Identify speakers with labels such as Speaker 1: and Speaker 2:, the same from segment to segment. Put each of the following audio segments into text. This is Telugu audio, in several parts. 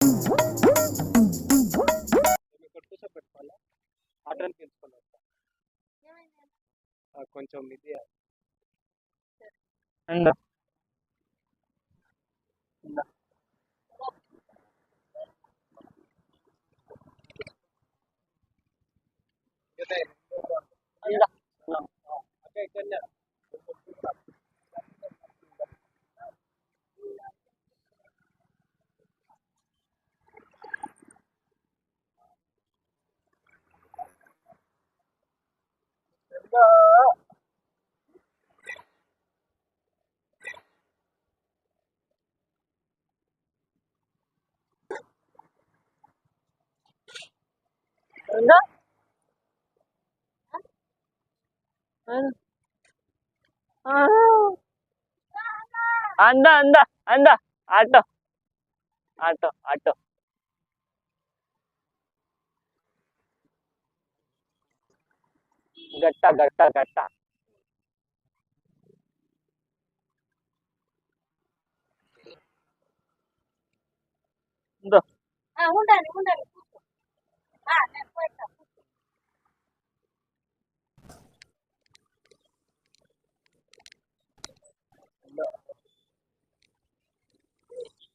Speaker 1: ఇక్కడ కూర్చోబెట్టుకోవాలా ఆటోని పెంచుకోవాలి కొంచెం ఇది ఇందా ఇందా ఇందా అక్కడ ఇక్కడ ఇందా అందా అందా అందా ఆటో ఆటో ఆటో గట్ట గట్ట గట్ట ఇందో
Speaker 2: ఉండాలి ఉండాలి నేను పోయిస్తా.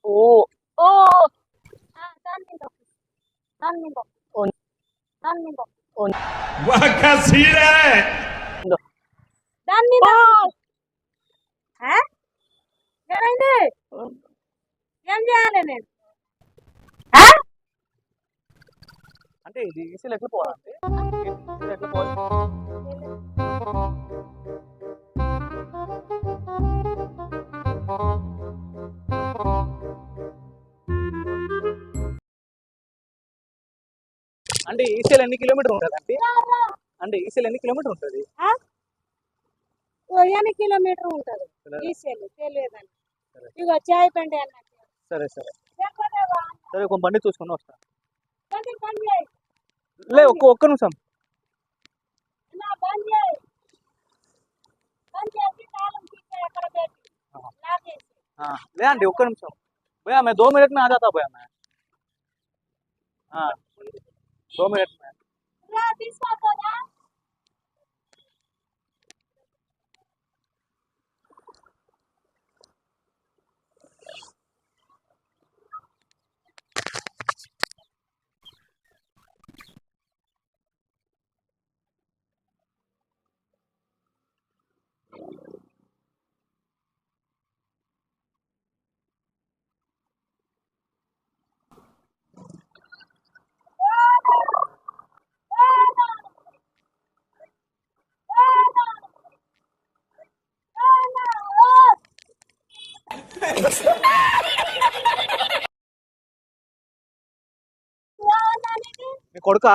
Speaker 1: ఓ ఓ
Speaker 2: దాని మీద దాని మీద దాని మీద
Speaker 3: वाह क्या सीन है।
Speaker 1: ఇందో
Speaker 2: దాని మీద ఏమైంది ఏం చేయాలి నేను
Speaker 1: అంటే ఇది ఈసీలు ఎట్లా పోవాలంటే ఈసీలు ఎట్లా పోవాలి అంటే ఈసీలు ఎన్ని కిలోమీటర్ ఉంటుంది అంటే ఈసీలు ఎన్ని కిలోమీటర్ ఉంటుంది
Speaker 2: ఎన్ని కిలోమీటర్ ఉంటుంది ఈసీలు తెలియదని ఇగో చాయ్ బండి అన్నట్టు
Speaker 1: సరే సరే సరే ఒక బండి చూసుకొని వస్తా
Speaker 2: బండి చేయి
Speaker 1: లే ఒక్క నిమిషం
Speaker 2: బండి చేయి బండి చేసి తాళం తీసి ఎక్కడ పెట్టి లాగేసి
Speaker 1: ले आंटी ఒక్క నిమిషం भैया मैं 2 मिनट में आ जाता भैया मैं हाँ 2 मिनट में
Speaker 2: తీసుకోదా
Speaker 1: మీ కొడుకా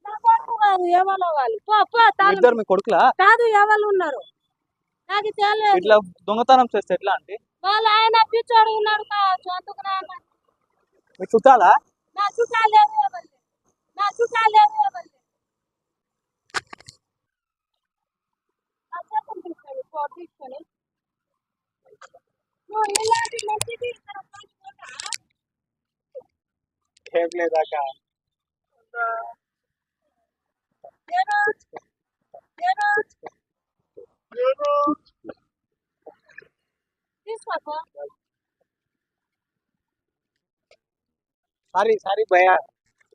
Speaker 2: నా కొడుకు కాదు ఎవరో వాళ్ళు పో పో తాళం
Speaker 1: ఇద్దరు మీ కొడుకులా
Speaker 2: కాదు ఎవరు ఉన్నారు నాకు తెలియదు
Speaker 1: ఇట్లా దొంగతనం చేస్తే ఎట్లా అంటే
Speaker 2: వాళ్ళు ఆయన పిచ్చోడు ఉన్నాడు కావచ్చు అందుకు
Speaker 1: మీకు చుట్టాలా
Speaker 2: నా చుట్టాలేదు ఎవరు నా చుట్టాలేదు ఎవరు తీసుకొని పో తీసుకొని నువ్వు ఇలాంటి మంచిది ఇక్కడ
Speaker 1: ఏం లేదాకా
Speaker 2: తీసుకో
Speaker 1: సారీ సారీ భయ్యా